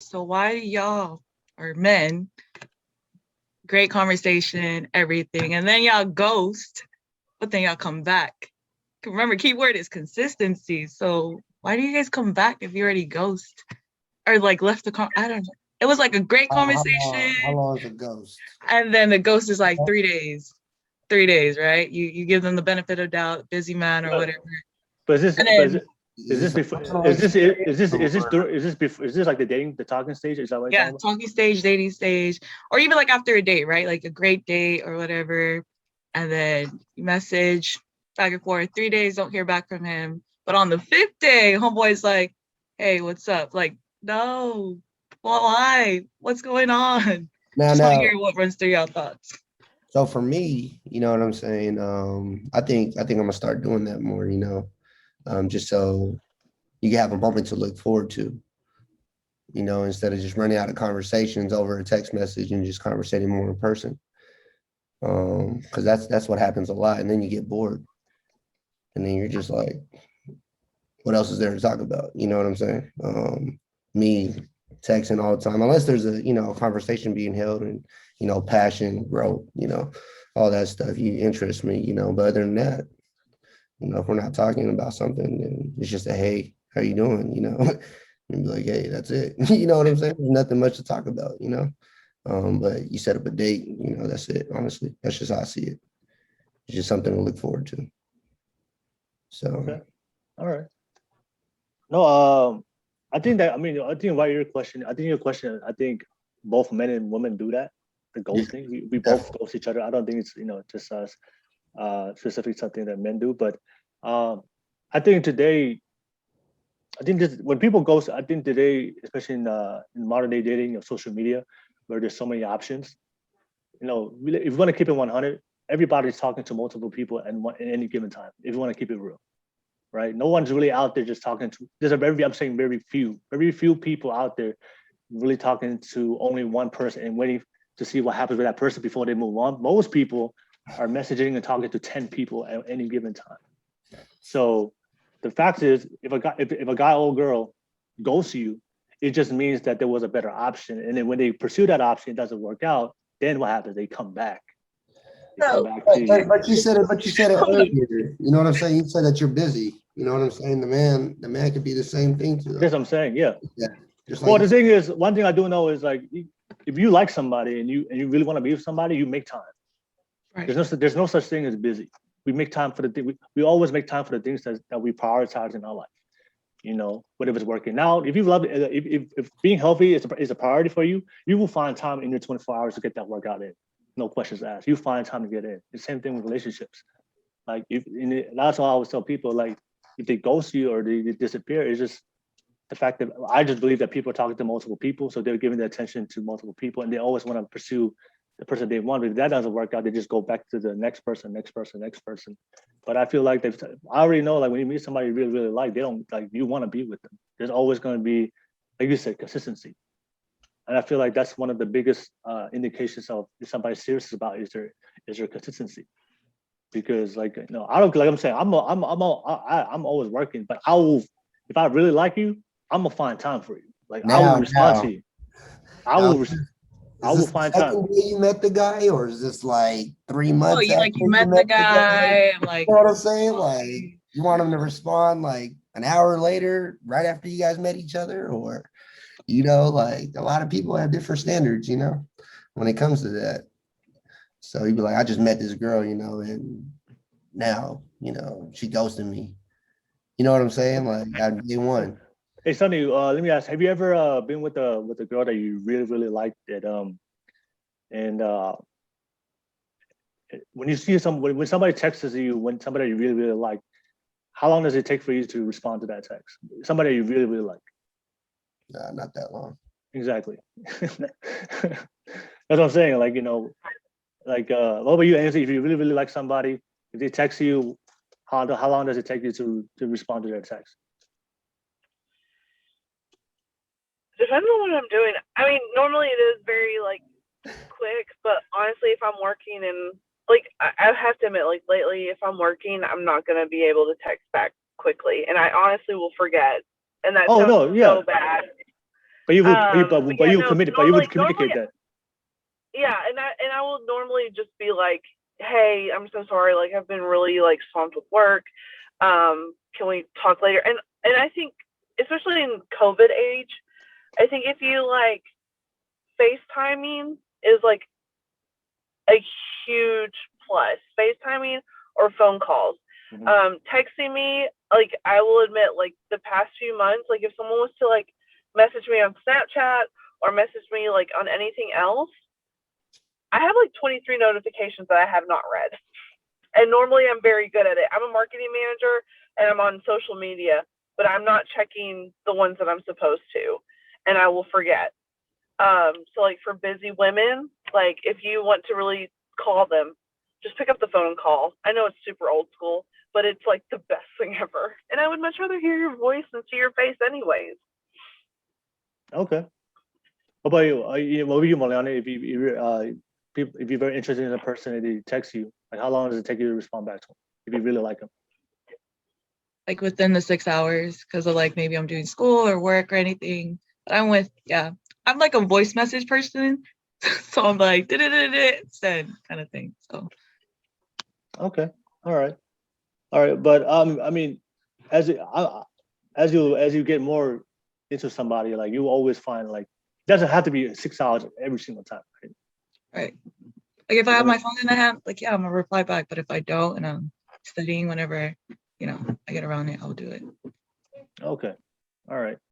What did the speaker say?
So why do y'all or men, great conversation, everything, and then y'all ghost, but then y'all come back? Remember, keyword is consistency. So why do you guys come back if you already ghost or like left I don't know. It was like a great conversation, How long is a ghost? and then the ghost is like 3 days. 3 days, right? You give them the benefit of doubt, busy man or But whatever, but is this and but is then it is this Is this a before personal experience or is this like the dating the talking stage? Is that what you're yeah, talking about? talking stage, dating stage, or even like after a date, right? Like a great date or whatever. And then you message back and forth, 3 days, don't hear back from him. But on the fifth day, homeboy's like, hey, what's up? Like, no, why? What's going on? now? Just want to Now, hear what runs through your thoughts. so for me, you know what I'm saying. I think I'm gonna start doing that more. Just so you can have a moment to look forward to. Instead of just running out of conversations over a text message and just conversating more in person. Because that's what happens a lot, and then you get bored, and then you're just like, what else is there to talk about? You know what I'm saying? Me texting all the time, unless there's a conversation being held and passion, growth, all that stuff. You interest me, But other than that, if we're not talking about something, then it's just a hey, how you doing? And be like, hey, that's it. You know what I'm saying? There's nothing much to talk about. But you set up a date, that's it. Honestly, that's just how I see it. It's just something to look forward to. So Okay. All right. No, I think that I mean I think about your question. I think your question. I think both men and women do that. The yeah, ghosting. We both definitely. ghost each other. I don't think it's just us specifically something that men do. But um, I think today, I think this when people ghost. I think today, especially in modern day dating of social media, where there's so many options. If you want to keep it 100, everybody's talking to multiple people at any given time. If you want to keep it real, right? No one's really out there just talking to. There's a very I'm saying very few people out there really talking to only one person and waiting to see what happens with that person before they move on. Most people are messaging and talking to 10 people at any given time. So the fact is, if a guy or girl goes to you, it just means that there was a better option. And then when they pursue that option, it doesn't work out. Then what happens? They come back. They come No, back to But, you. but, but you said it. But you said it hold on. earlier. You know what I'm saying? You said that you're busy. You know what I'm saying? The man could be the same thing too, That's though. what I'm saying. Yeah. Yeah, just like Well, you the said. thing is, one thing I do know is like, if you like somebody and you really want to be with somebody, you make time. Right. There's no such thing as busy. We make time for the thing. We always make time for the things that we prioritize in our life. Whatever it's working out. If you love it, if being healthy is a priority for you, you will find time in your 24 hours to get that workout in. No questions asked. You find time to get in. The same thing with relationships. Like that's why I always tell people like if they ghost you or they disappear, it's just the fact that I just believe that people are talking to multiple people, so they're giving their attention to multiple people, and they always want to pursue the person they want. But if that doesn't work out, they just go back to the next person, next person, next person. But I feel like I already know, like when you meet somebody you really, really like, they don't like you want to be with them. There's always going to be, like you said, consistency, and I feel like that's one of the biggest indications of if somebody's serious about is their consistency. Because I don't like I'm saying I'm always working, but I will if I really like you, I'm gonna find time for you. Like I will Now, respond to you. I now, will I is will this the find time. second day you met the guy, or is this like three Oh, months you after like you you met the met the guy? guy. I'm You like, know what I'm saying? Like, okay. you want him to respond like an hour later, right after you guys met each other, or like a lot of people have different standards, when it comes to that. So you'd be like, I just met this girl, and now, she ghosted me. You know what I'm saying? Like at day one. Hey Sonny, let me ask: have you ever been with a girl that you really really liked that and when you see when somebody texts you when somebody you really really like, how long does it take for you to respond to that text? Somebody you really really like. Nah, not that long. Exactly. That's what I'm saying. Like, what about you, Ainsley? If you really, really like somebody, if they text you, how long does it take you to respond to their text? Depends on what I'm doing. I mean, normally it is very like quick, but honestly, if I'm working and like I have to admit, like lately, if I'm working, I'm not gonna be able to text back quickly, and I honestly will forget, and that Oh sounds no, yeah, so bad. But you would, But yeah, no, but you would normally, communicate that. yeah, and I will normally just be like, hey, I'm so sorry, like I've been really like swamped with work. Can we talk later? And I think, especially in COVID age, I think if you like FaceTiming is like a huge plus. FaceTiming or phone calls. Texting me, like I will admit, like the past few months, like if someone was to like message me on Snapchat or message me like on anything else, I have like 23 notifications that I have not read. And normally I'm very good at it. I'm a marketing manager and I'm on social media, but I'm not checking the ones that I'm supposed to, and I will forget. So like for busy women, like if you want to really call them, just pick up the phone and call. I know it's super old school, but it's like the best thing ever. And I would much rather hear your voice than see your face anyways. Okay. What about you? What about you, Moliane? If you're very interested in a person and they text you, like how long does it take you to respond back to them if you really like them? Like within the 6 hours, because of like maybe I'm doing school or work or anything. But I'm like a voice message person. So I'm like send kind of thing. So Okay. All right. But I mean, as you get more into somebody, like you always find like it doesn't have to be 6 hours every single time, right? right. Like if I have my phone in the hand, like yeah, I'm gonna reply back. But if I don't and I'm studying whenever, I get around it, I'll do it. Okay. All right.